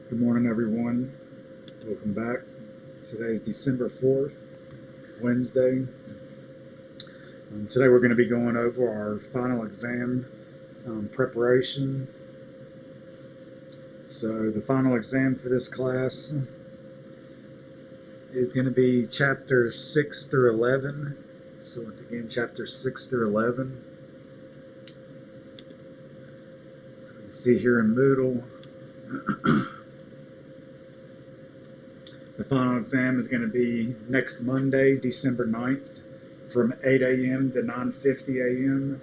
Good morning, everyone. Welcome back. Today is December 4th, Wednesday. Today we're going to be going over our final exam preparation. So, the final exam for this class is going to be chapters 6 through 11. So, once again, chapters 6 through 11. You can see here in Moodle. The final exam is going to be next Monday, December 9th, from 8 a.m. to 9:50 a.m.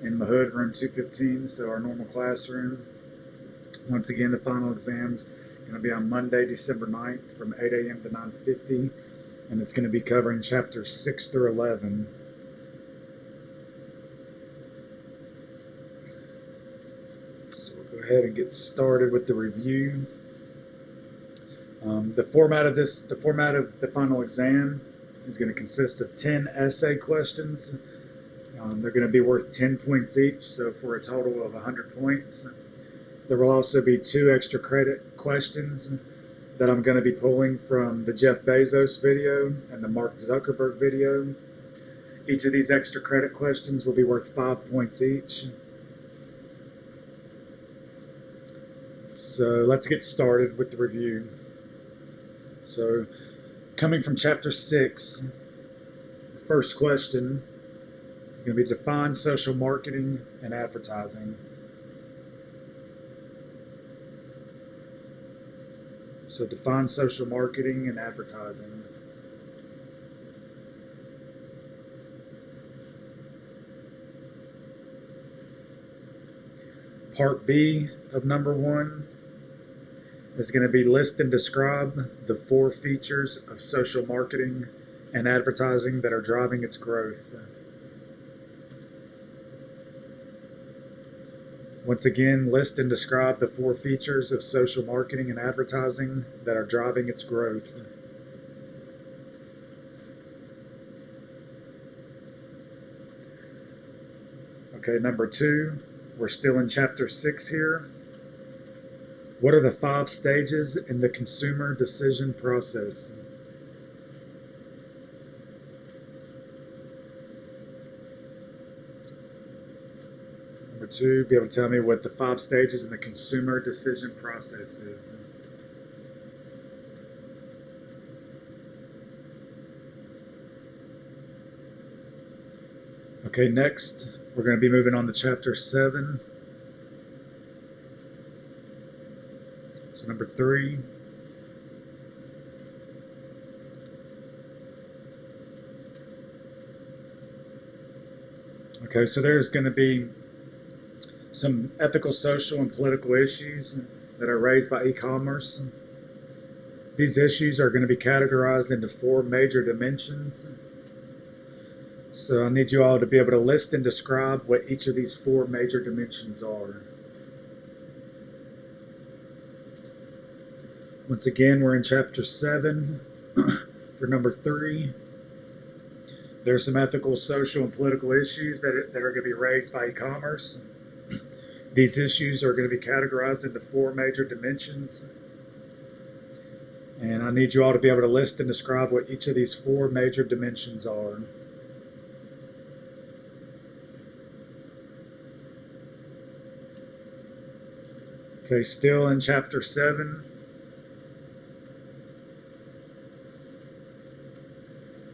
in Mahood, room 215, so our normal classroom. Once again, the final exam's going to be on Monday, December 9th, from 8 a.m. to 9:50, and it's going to be covering chapters 6 through 11. So we'll go ahead and get started with the review. The format of the final exam is going to consist of 10 essay questions. They're going to be worth 10 points each, so for a total of 100 points. There will also be 2 extra credit questions that I'm going to be pulling from the Jeff Bezos video and the Mark Zuckerberg video. Each of these extra credit questions will be worth 5 points each. So let's get started with the review. So, coming from chapter 6, the first question is going to be define social marketing and advertising. So, define social marketing and advertising. Part B of number 1 is going to be list and describe the 4 features of social marketing and advertising that are driving its growth. Once again, list and describe the 4 features of social marketing and advertising that are driving its growth. Okay, number 2, we're still in chapter 6 here. What are the 5 stages in the consumer decision process? Number 2, be able to tell me what the 5 stages in the consumer decision process is. Okay, next, we're going to be moving on to chapter 7. So number 3. Okay, so there's going to be some ethical, social, and political issues that are raised by e-commerce. These issues are going to be categorized into 4 major dimensions. So I need you all to be able to list and describe what each of these 4 major dimensions are. Once again, we're in chapter 7 for number 3. There are some ethical, social, and political issues that are going to be raised by e-commerce. These issues are going to be categorized into 4 major dimensions. And I need you all to be able to list and describe what each of these 4 major dimensions are. Okay, still in chapter 7.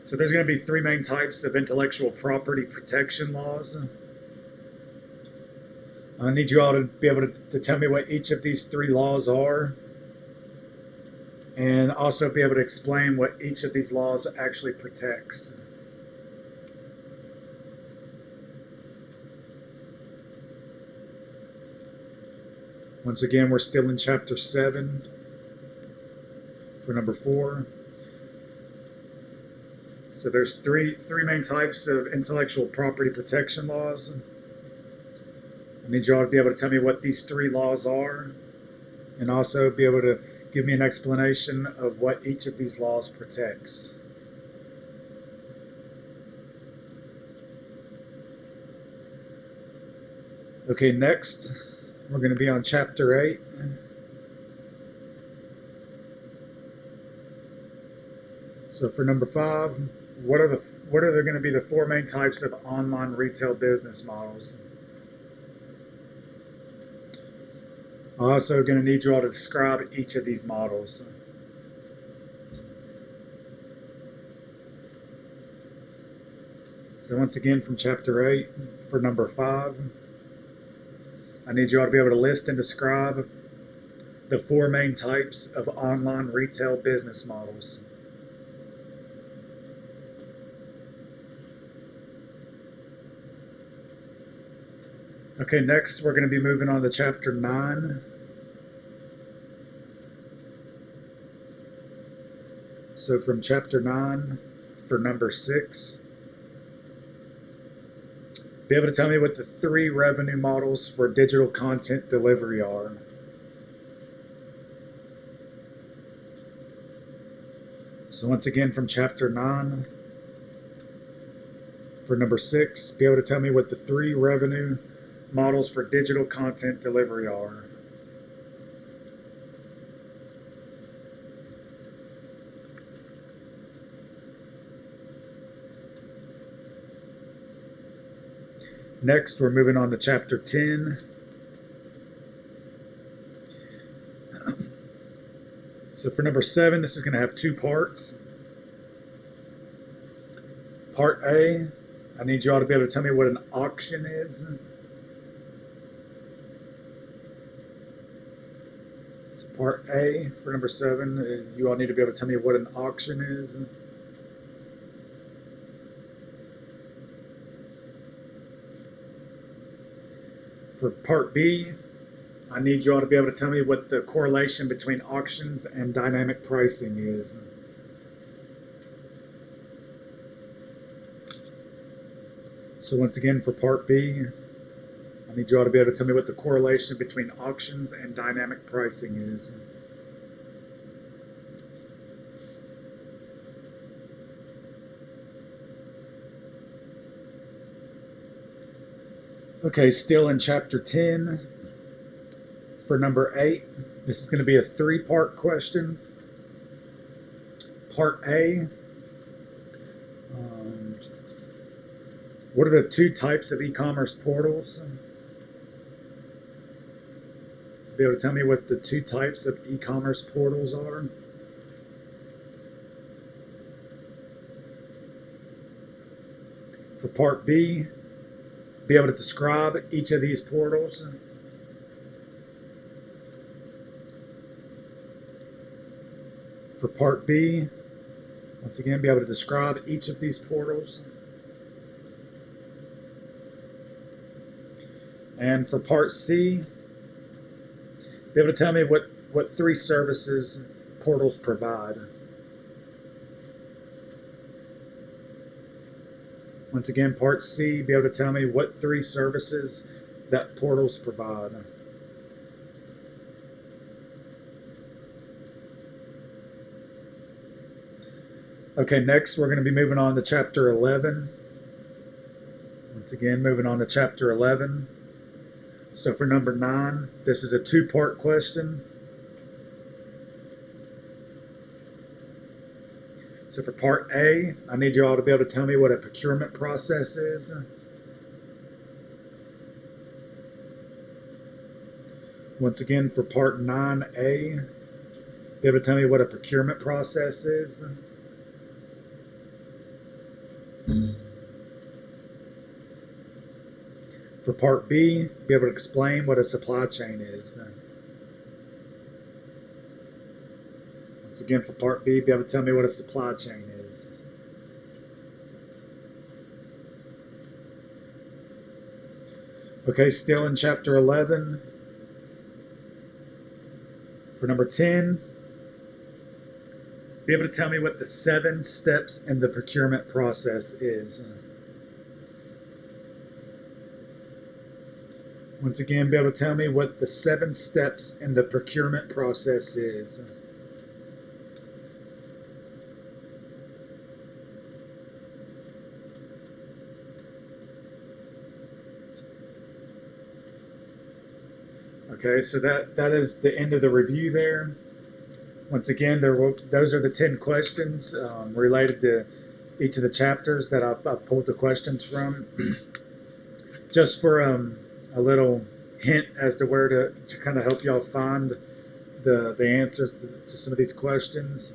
So there's going to be 3 main types of intellectual property protection laws. I need you all to be able to tell me what each of these 3 laws are, and also be able to explain what each of these laws actually protects. Once again, we're still in chapter 7 for number 4. So there's three main types of intellectual property protection laws. I need you all to be able to tell me what these 3 laws are, and also be able to give me an explanation of what each of these laws protects. Okay, next we're going to be on chapter 8. So for number 5, what are going to be the 4 main types of online retail business models? I'm also going to need you all to describe each of these models. So once again, from chapter 8, for number 5, I need you all to be able to list and describe the 4 main types of online retail business models. Okay, next we're going to be moving on to chapter 9. So from chapter 9, for number 6, be able to tell me what the 3 revenue models for digital content delivery are. So once again, from chapter 9, for number 6, be able to tell me what the 3 revenue models for digital content delivery are. Next, we're moving on to chapter 10. So for number 7, this is going to have 2 parts. Part A, I need you all to be able to tell me what an auction is. So part A for number 7, you all need to be able to tell me what an auction is. For part B, I need you all to be able to tell me what the correlation between auctions and dynamic pricing is. So once again, for part B, I need you all to be able to tell me what the correlation between auctions and dynamic pricing is. Okay, still in chapter 10, for number 8, this is going to be a 3-part question. Part A, what are the 2 types of e-commerce portals? So be able to tell me what the 2 types of e-commerce portals are. For part B, be able to describe each of these portals. For part B, once again, be able to describe each of these portals. And for part C, be able to tell me what 3 services portals provide. Once again, part C, be able to tell me what 3 services that portals provide. Okay, next we're going to be moving on to chapter 11. Once again, moving on to chapter 11. So for number 9, this is a 2-part question. So for part A, I need you all to be able to tell me what a procurement process is. Once again, for part 9A, be able to tell me what a procurement process is. For part B, be able to explain what a supply chain is. Once again, for part B, be able to tell me what a supply chain is. Okay, still in chapter 11. For number 10, be able to tell me what the 7 steps in the procurement process is. Once again, be able to tell me what the 7 steps in the procurement process is. Okay, so that is the end of the review there. Once again, those are the 10 questions related to each of the chapters that I've pulled the questions from. Just for a little hint as to where to kind of help y'all find the answers to some of these questions.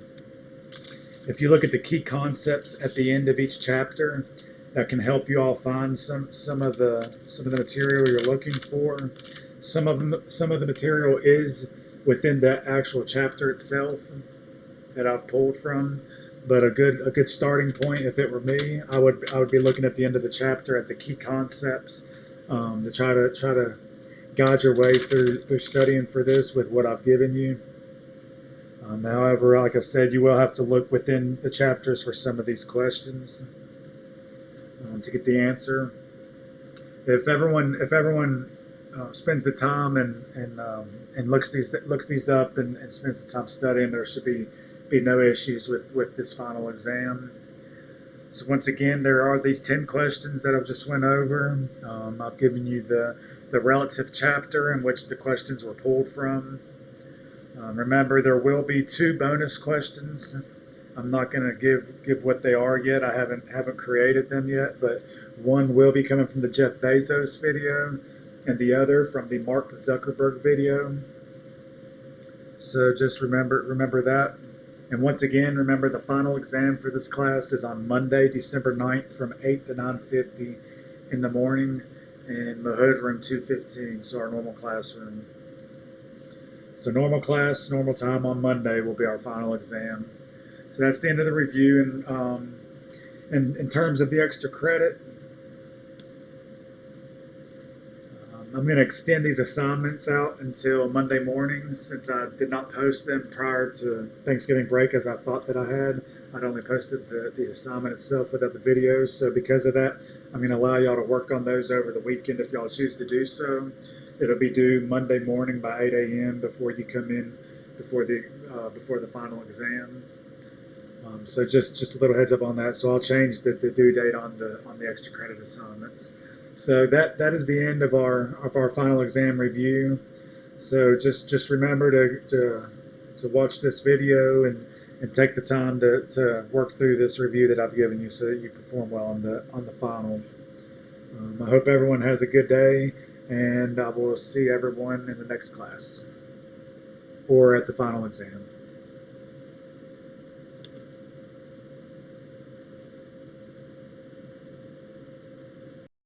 If you look at the key concepts at the end of each chapter, that can help you all find some of the material you're looking for. Some of the material is within the actual chapter itself that I've pulled from. But a good starting point, if it were me, I would be looking at the end of the chapter at the key concepts to try to guide your way through studying for this with what I've given you. However, like I said, you will have to look within the chapters for some of these questions to get the answer. If everyone spends the time and looks these up and spends the time studying, there should be no issues with this final exam. So once again, there are these 10 questions that I've just went over. I've given you the relative chapter in which the questions were pulled from. Remember, there will be 2 bonus questions. I'm not going to give what they are yet. I haven't created them yet, but one will be coming from the Jeff Bezos video, and the other from the Mark Zuckerberg video. So just remember that. And once again, remember the final exam for this class is on Monday, December 9th from 8 to 9:50 in the morning in Mahood room 215, so our normal classroom. So normal class, normal time on Monday will be our final exam. So that's the end of the review. And in terms of the extra credit, I'm going to extend these assignments out until Monday morning, since I did not post them prior to Thanksgiving break as I thought that I had. I'd only posted the assignment itself without the videos. So because of that, I'm going to allow y'all to work on those over the weekend if y'all choose to do so. It'll be due Monday morning by 8 a.m. before you come in before the final exam. So just a little heads up on that. So I'll change the due date on the extra credit assignments. So that is the end of our final exam review. So just remember to watch this video and take the time to work through this review that I've given you so that you perform well on the final. I hope everyone has a good day, and I will see everyone in the next class or at the final exam.